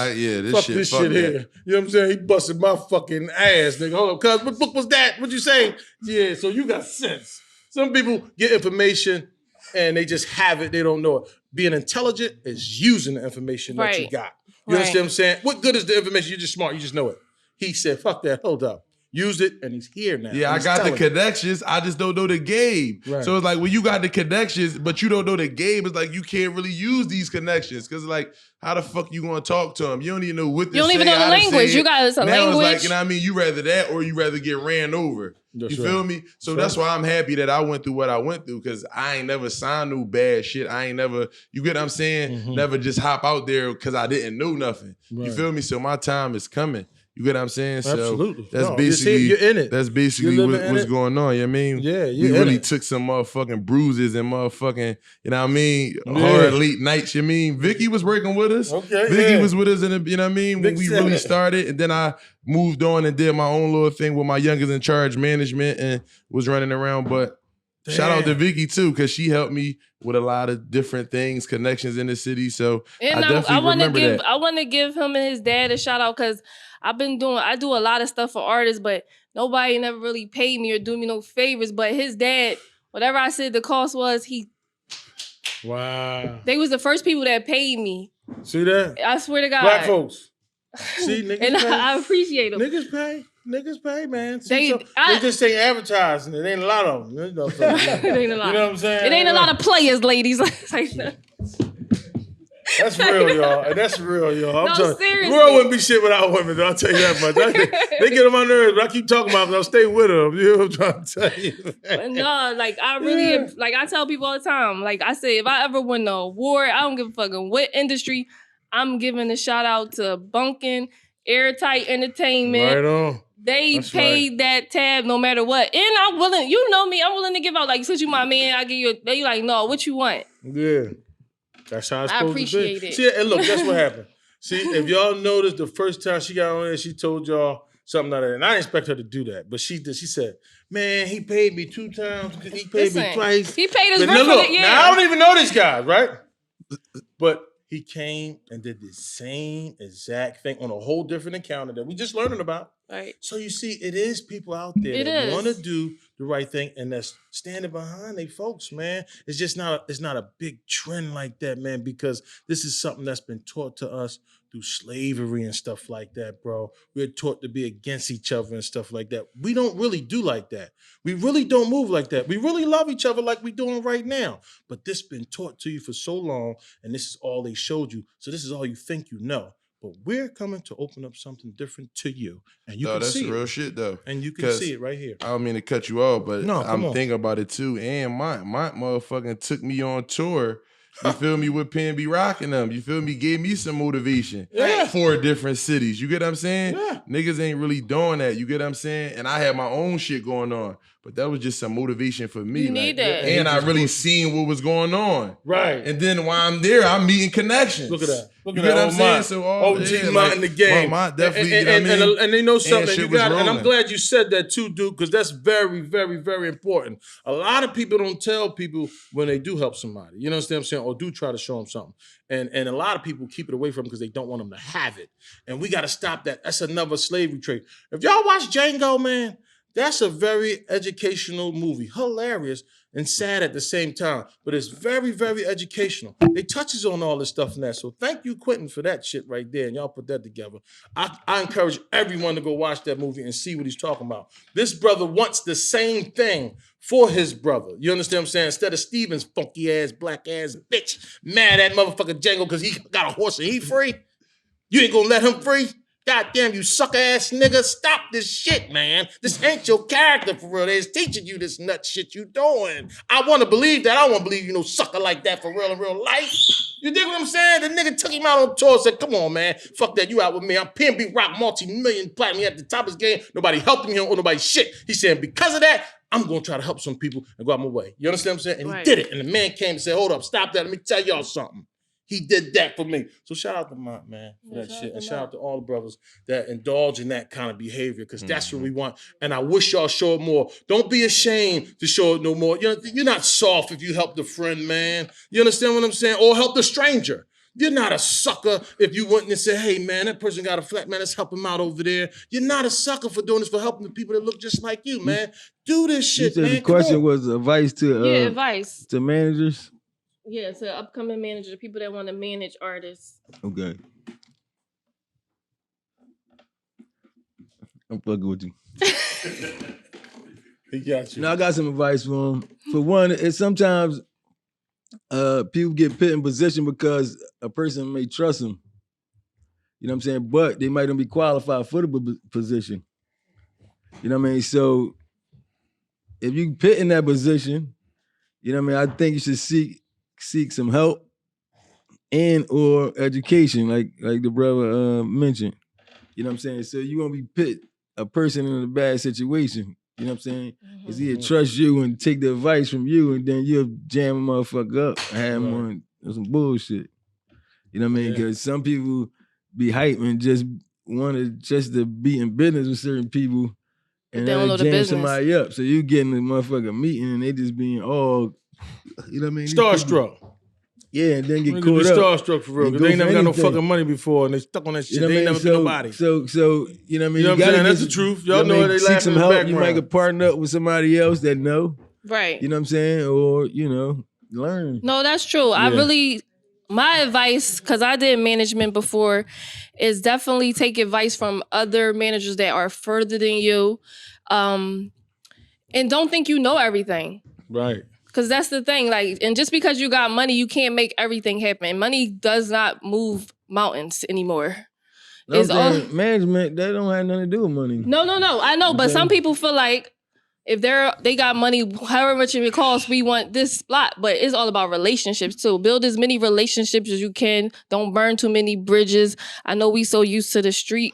Fuck this shit here. You know what I'm saying? He busted my fucking ass, nigga. Hold up, cuz. What book was that? What'd you say? Yeah. So you got sense. Some people get information and they just have it. They don't know it. Being intelligent is using the information that you got. You understand what I'm saying? What good is the information? You're just smart. You just know it. He said, fuck that. Hold up. Used it, and he's here now. Yeah, I got the connections. I just don't know the game. Right. So it's like, when you got the connections, but you don't know the game, it's like you can't really use these connections. Because like, how the fuck you gonna talk to them? You don't even know what to say. You don't even know the language. You got a language. It's like, you know what I mean? You rather that, or you rather get ran over. You feel me? So that's why I'm happy that I went through what I went through, because I ain't never signed no bad shit. I ain't never, you get what I'm saying? Never just hop out there because I didn't know nothing. Right. You feel me? So my time is coming. You get what I'm saying? Absolutely. So that's basically, you're in it. That's basically what's going on. You know what I mean? Yeah, we really took some motherfucking bruises and motherfucking, you know what I mean? Hard late nights, you know what I mean? Vicky was working with us. Okay. Vicky was with us, you know what I mean? When we really started. And then I moved on and did my own little thing with my youngest in charge management and was running around. But shout out to Vicky too, because she helped me with a lot of different things, connections in the city. So and I definitely remember that. I want to give him and his dad a shout out, because I do a lot of stuff for artists, but nobody never really paid me or do me no favors. But his dad, whatever I said the cost was, wow. They was the first people that paid me. See that? I swear to God. Black folks. See, niggas and pay. I appreciate them. Niggas pay, man. See, they just say advertising. It ain't a lot of them. It ain't a lot. You know what I'm saying? It ain't a lot of players, ladies. That's real, y'all. That's real, y'all. I'm no, seriously. The world wouldn't be shit without women, though. I'll tell you that much. They get on my nerves, but I keep talking about them. I'll stay with them. You know what I'm trying to tell you? But no, like, I really, like, I tell people all the time, like, I say, if I ever win an award, I don't give a fucking what industry, I'm giving a shout out to Bunkin', Airtight Entertainment. Right on. They paid that tab no matter what. And I'm willing, you know me, I'm willing to give out. Like, since you my man, I give you they like, no, what you want? Yeah. That's how it's supposed to be. I appreciate it. See, and look, guess what happened? See, if y'all noticed the first time she got on there, she told y'all something like that. And I didn't expect her to do that. But she did. She said, man, he paid me 2 times. He paid me twice. He paid his rent for look, it, yeah. Now, I don't even know this guy, right? But he came and did the same exact thing on a whole different encounter that we just learning about. Right. So you see, it is people out there that want to do the right thing and that's standing behind they folks, man. It's just not a big trend like that, man, because this is something that's been taught to us through slavery and stuff like that, bro. We're taught to be against each other and stuff like that. We don't really do like that. We really don't move like that. We really love each other like we're doing right now. But this been taught to you for so long, and this is all they showed you. So this is all you think you know. But we're coming to open up something different to you. And you can see it. That's real shit, though. And you can see it right here. I don't mean to cut you off, but No, I'm thinking about it too. And my motherfucking took me on tour. You feel me? With Pen be rocking them. You feel me? Gave me some motivation. Yeah. 4 different cities. You get what I'm saying? Yeah. Niggas ain't really doing that. You get what I'm saying? And I had my own shit going on. But that was just some motivation for me. You need that. And I really seen what was going on. Right. And then while I'm there, I'm meeting connections. Look at that. Look You at get that. what I'm saying? So OG Mont in the game. Mont definitely, and they know something. shit You was got it. And I'm rolling. glad you said that too, dude, because that's very, very, very important. A lot of people don't tell people when they do help somebody. You know what I'm saying? Or do try to show them something. And a lot of people keep it away from them because they don't want them to have it. And we got to stop that. That's another slavery trade. If y'all watch Django, man, that's a very educational movie. Hilarious and sad at the same time. But it's very, very educational. It touches on all this stuff in that. So thank you, Quentin, for that shit right there. And y'all put that together. I encourage everyone to go watch that movie and see what he's talking about. This brother wants the same thing for his brother. You understand what I'm saying? Instead of Steven's funky ass, black ass bitch, mad at motherfucker Django because he got a horse and he free. You ain't gonna let him free? God damn, you sucker ass nigga. Stop this shit, man. This ain't your character for real. They's teaching you this nut shit you doing. I want to believe that. I want to believe you no sucker like that for real in real life. You dig what I'm saying? The nigga took him out on tour and said, come on, man. Fuck that. You out with me. I'm PNB Rock multi-million platinum. He at the top of his game. Nobody helping him or nobody shit. He said, because of that, I'm going to try to help some people and go out my way. You understand what I'm saying? And he did it. And the man came and said, hold up, stop that. Let me tell y'all something. He did that for me. So shout out to Mont, man, for that shit. And shout out to all the brothers that indulge in that kind of behavior, because that's what we want. And I wish y'all show it more. Don't be ashamed to show it no more. You're not soft if you help the friend, man. You understand what I'm saying? Or help the stranger. You're not a sucker if you went and said, hey, man, that person got a flat, man, let's help him out over there. You're not a sucker for doing this, for helping the people that look just like you, man. Do this shit, man. The question was advice to advice to managers. Yeah, to upcoming managers, people that want to manage artists. Okay. I'm fucking with you. He got you. Now I got some advice for him. For one, it's sometimes people get put in position because a person may trust them. You know what I'm saying? But they might not be qualified for the position. You know what I mean? So if you put in that position, you know what I mean? I think you should seek some help and or education, like the brother mentioned. You know what I'm saying? So you won't be put a person in a bad situation. You know what I'm saying? Because he'll trust you and take the advice from you, and then you'll jam a motherfucker up and have him on some bullshit. You know what I mean? Because some people be hype and just want to be in business with certain people and then jam somebody up. So you get in the motherfucker meeting and they just being all, you know what I mean? Starstruck. Yeah, and then get caught up. Starstruck for real, because they ain't never got no fucking money before, and they stuck on that shit. You know they ain't never been nobody. So you know what I mean? You know what I'm saying? That's the truth. Y'all know they seek some laughing in the help. background. You might get partnered up with somebody else that know. Right. You know what I'm saying? Or, you know, learn. No, that's true. Yeah. My advice, because I did management before, is definitely take advice from other managers that are further than you. And don't think you know everything. Right. Because that's the thing. Like, and just because you got money, you can't make everything happen. Money does not move mountains anymore. Management, that don't have nothing to do with money. No. I know, but some people feel like if they got money, however much it costs, we want this spot. But it's all about relationships too. Build as many relationships as you can. Don't burn too many bridges. I know we so used to the street,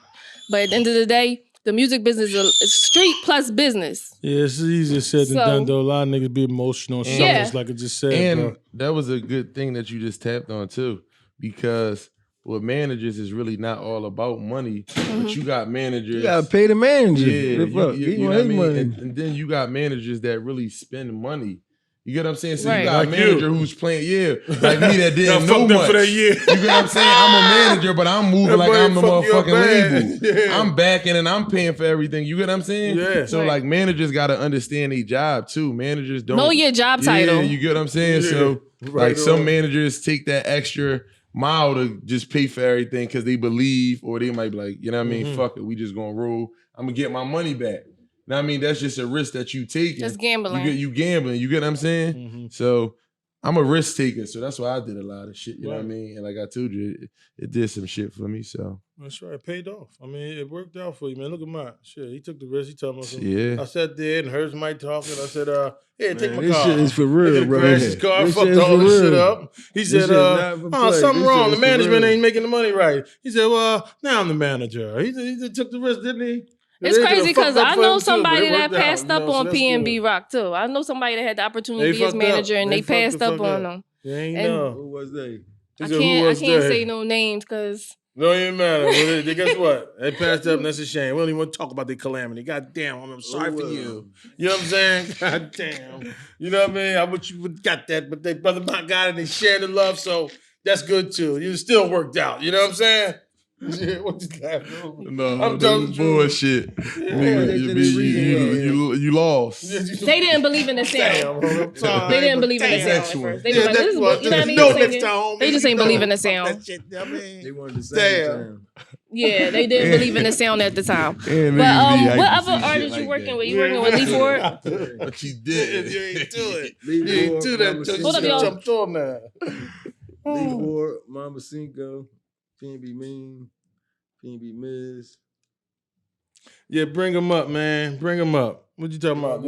but at the end of the day, the music business is street plus business. Yeah, it's easier said than done, though. A lot of niggas be emotional and selfish, like I just said, and bro. That was a good thing that you just tapped on, too, because with managers is really not all about money, but you got managers. You gotta pay the manager. Yeah, you know what I mean? Money. And then you got managers that really spend money. You get what I'm saying? So you got like a manager who's playing, like me that didn't know much. For that year. You get what I'm saying? I'm a manager, but I'm moving like I'm the motherfucking label. Yeah. I'm backing and I'm paying for everything. You get what I'm saying? Yeah. So like managers gotta understand their job too. Managers don't know your job title. Yeah, you get what I'm saying? Yeah. So like some managers take that extra mile to just pay for everything because they believe, or they might be like, you know what I mean? Fuck it, we just gonna roll. I'm gonna get my money back. Now, I mean, that's just a risk that you take. That's gambling. You gambling. You get what I'm saying? So I'm a risk taker. So that's why I did a lot of shit. You know what I mean? And like I told you, it did some shit for me. So that's right. It paid off. I mean, it worked out for you, man. Look at mine. Shit, he took the risk. He told me something. Yeah. I sat there and heard somebody talking. I said, "Here, take my this car." Shit is for real, bro. Crashed his car, fucked all this shit up. He said, something wrong. The management ain't making the money right. He said, well, now I'm the manager. He took the risk, didn't he? It's crazy because I know somebody that passed up on PNB Rock too. I know somebody that had the opportunity to be his manager and they passed up on him. You ain't know. Who was they? I can't say no names because. No, it ain't matter. Well, guess what? They passed up and that's a shame. We don't even want to talk about their calamity. God damn, I'm sorry for you. You know what I'm saying? God damn. You know what I mean? I wish you would got that, but they brother my God and they shared the love, so that's good too. You still worked out. You know what I'm saying? Yeah, what you got? No, I'm telling bullshit. You lost. They didn't believe in the sound. They didn't believe in the sound at first. They just like, this is what, you know what I mean? They just ain't believe in the sound. They wanted the sound. Yeah, they didn't believe in the sound at the time. But what other artists you working with? You working with Lee Ford? But you did. You ain't do it. You ain't do that. Hold up, y'all. Jumped on that. Lee Ford, Mama Cinco. PNB Mean, PNB Miz. Yeah, bring him up, man. Bring him up. What you talking about?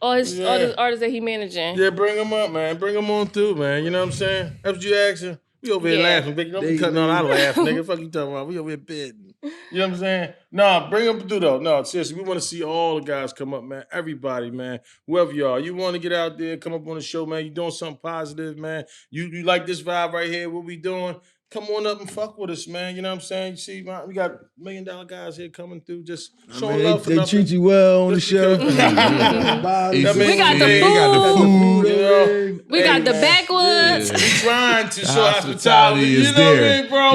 All the artists that he managing. Yeah, bring him up, man. Bring him on through, man. You know what I'm saying? That's what you asking. We over here laughing, big. Don't be cutting on our laugh, nigga. Fuck you talking about? We over here bidding. You know what I'm saying? Nah, bring him through though. No, seriously, we want to see all the guys come up, man. Everybody, man. Whoever you are, you want to get out there, come up on the show, man. You doing something positive, man. You like this vibe right here? What we doing? Come on up and fuck with us, man. You know what I'm saying? You see, man, we got $1 million guys here coming through, just showing love for nothing. They treat you well on the show. We got the food. You know? We got the backwoods. We trying to show hospitality. You know there. what I mean, bro?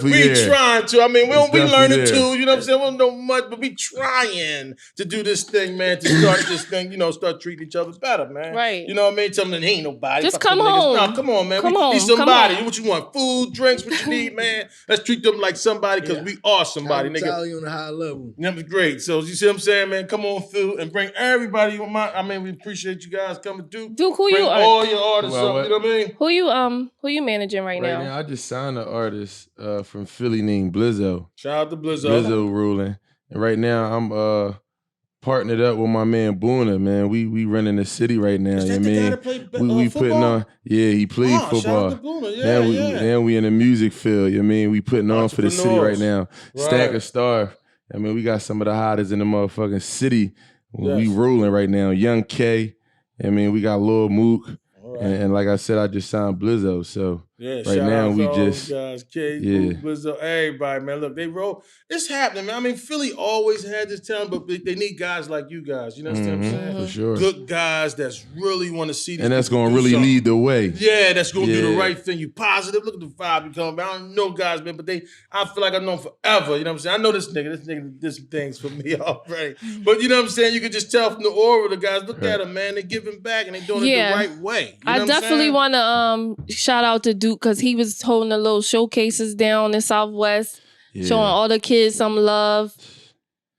We trying to. I mean, we learning too. You know what I'm saying? We don't know much, but we trying to do this thing, man. To start this thing, start treating each other better, man. Right. You know what I mean? Tell them that ain't nobody. Just come home. No, come on, man. Come home. Be somebody. What you want? Food, drinks, what you need, man. Let's treat them like somebody because we are somebody, nigga. On a high level. That was great. So you see what I'm saying, man? Come on through and bring everybody. We appreciate you guys coming through. Duke, who bring you are? all your artists up. You know what I mean? Who you managing right now? Right now, I just signed an artist from Philly named Blizzo. Shout out to Blizzo. Blizzo ruling. And right now, I'm partnered up with my man Boona, man. We running the city right now. Is You that know the what I guy that mean? played We putting on, he played football. Shout out to Boona. Now we in the music field. You know what I mean? We putting on for the city right now. Right. Stack of Star. I mean, we got some of the hottest in the motherfucking city. Yes. We rolling right now. Young K. I mean, we got Lil Mook. Right. And like I said, I just signed Blizzo. So right shout now out we to all just those guys, K, yeah. Blizzo, everybody, man. Look, they roll. It's happening, man. I mean, Philly always had this talent, but they need guys like you guys. You know what I'm saying? For sure. Good guys that's really want to see this. And that's going to really lead the way. Yeah, that's going to do the right thing. You positive. Look at the vibe you coming back. I don't know guys, man, but I feel like I've known forever. You know what I'm saying? I know this nigga did some things for me already. But you know what I'm saying? You can just tell from the aura of the guys, look at them, man. They giving back and they doing it the right way. You know I definitely want to shout out to Duke because he was holding the little showcases down in Southwest, showing all the kids some love.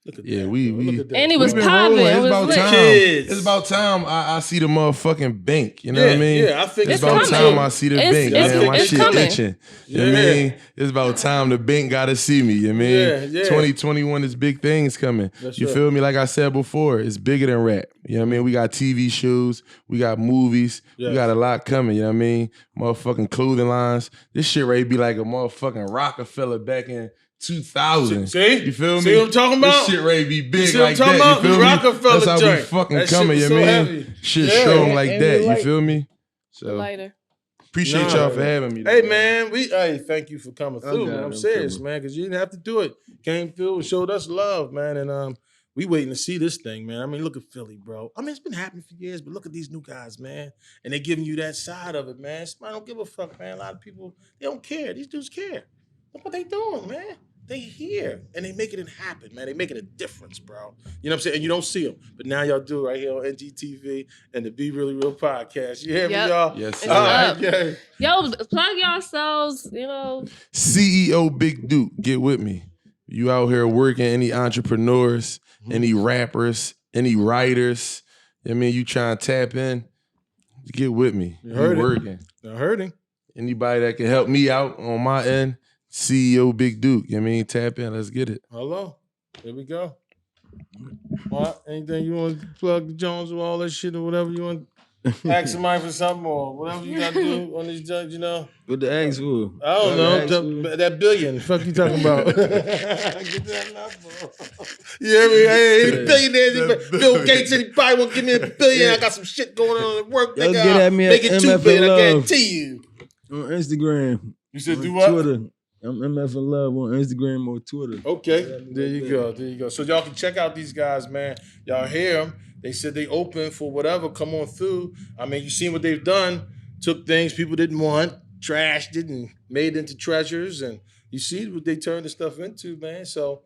Look at Yeah, that, we and it was popping. It's It was about lit. time. Kids. It's about time I see the motherfucking bank. You know what I mean? Yeah, I think it's it's about coming. time I see the It's- bank. it's- Man, my it's shit coming. itching. You know what I mean? It's about time the bank gotta see me. You know what I mean? Yeah. 2021 is big things coming. That's you right. feel me? Like I said before, it's bigger than rap. You know what I mean? We got TV shows, we got movies, we got a lot coming. You know what I mean? Motherfucking clothing lines. This shit ready to be like a motherfucking Rockefeller back in 2000. See? You feel me? See what I'm talking about? This shit ready to be big see what I'm like talking that. about? You feel me? Rockefeller That's how joint. we fucking That coming, shit you was so mean? heavy. Shit Yeah. strong like And that. the You light- feel me? The So lighter. appreciate y'all for having me. Hey man, thank you for coming I through, got man. it, I'm I'm serious, tripping. man, because you didn't have to do it. Came through and showed us love, man, and we waiting to see this thing, man. I mean, look at Philly, bro. I mean, it's been happening for years, but look at these new guys, man, and they giving you that side of it, man. I don't give a fuck, man. A lot of people they don't care. These dudes care. Look what they doing, man. They here and they making it happen, man. They making a difference, bro. You know what I'm saying? And you don't see them, but now y'all do right here on NGTV and the Be Really Real podcast. You hear me, y'all? Yes, It's sir. All right, up. yeah. Yo, plug yourselves, you know. CEO Big Duke, get with me. You out here working, any entrepreneurs, any rappers, any writers, I mean, you trying to tap in, get with me. You heard it. Working. I heard him. Anybody that can help me out on my end, CEO Big Duke. I mean, tap in. Let's get it. Hello. Here we go. All right. Anything you want to plug Jones or all that shit or whatever you want to ask somebody for something or whatever you got to do on these judge, you know? What the ask for? I don't Ask know. for? That billion. Fuck you talking about? Get that number. You hear me? Hey, billionaires. Bill Gates, anybody want to give me $1 billion? I got some shit going on at work. Y'all Nigga, get at me at make it $2 MF billion, I Love. guarantee you. On Instagram. You said on do what? Twitter. I'm MF in Love on Instagram or Twitter. Okay, there you go. There you go. So y'all can check out these guys, man. Y'all hear them. They said they open for whatever. Come on through. I mean, you seen what they've done. Took things people didn't want, trashed it, and made it into treasures. And you see what they turned the stuff into, man. So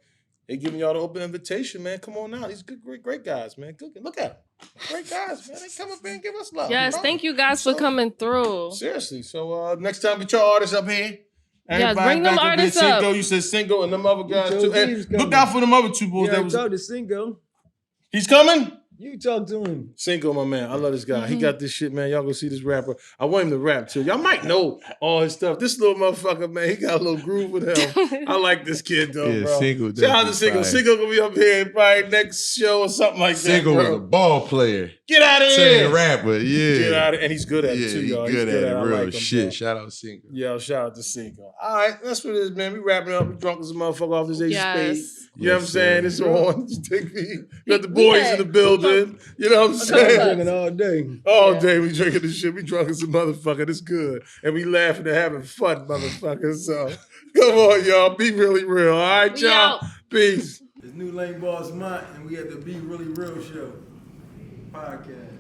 they giving y'all the open invitation, man. Come on out. These good, great guys, man. Good. Look at them. Great guys, man. They come up here and give us love. Yes, bro. thank you guys for So, coming through. Seriously. So next time, get your artists up here. Yes, bring them back up here. artists Cinco, up. you said Cinco and them other guys told too. me he And was look coming. out for them other two bulls. Yeah, that I was, talked to Cinco. he's coming? You talk to him. Cinco, my man. I love this guy. He got this shit, man. Y'all go see this rapper. I want him to rap too. Y'all might know all his stuff. This little motherfucker, man, he got a little groove with him. I like this kid though, Yeah, bro. Cinco Shout out to Cinco. definitely fire. Cinco gonna be up here probably next show or something like Cinco that, was a bro. ball player. Get out of Saying here. rapper, yeah. Get out of here. And he's good at Yeah, it too, he y'all. good He's at it, I real like him, shit. bro. Shout out Cinco. Yo, shout out to Cinco. All right, that's what it is, man. We wrapping up. We drunk as a motherfucker off this Ace of Spades. Yes. You know what I'm Yes, saying? sir. It's on. Take me. You got the We boys had in the building. You know what I'm I'm saying? drinking all day. All Yeah. day we drinking this shit. We drunk as a motherfucker. It's good. And we laughing and having fun, motherfucker. So come on, y'all. Be really real. All right, We y'all. out. Peace. It's New Lane Boss Mont, and we at the Be Really Real show podcast.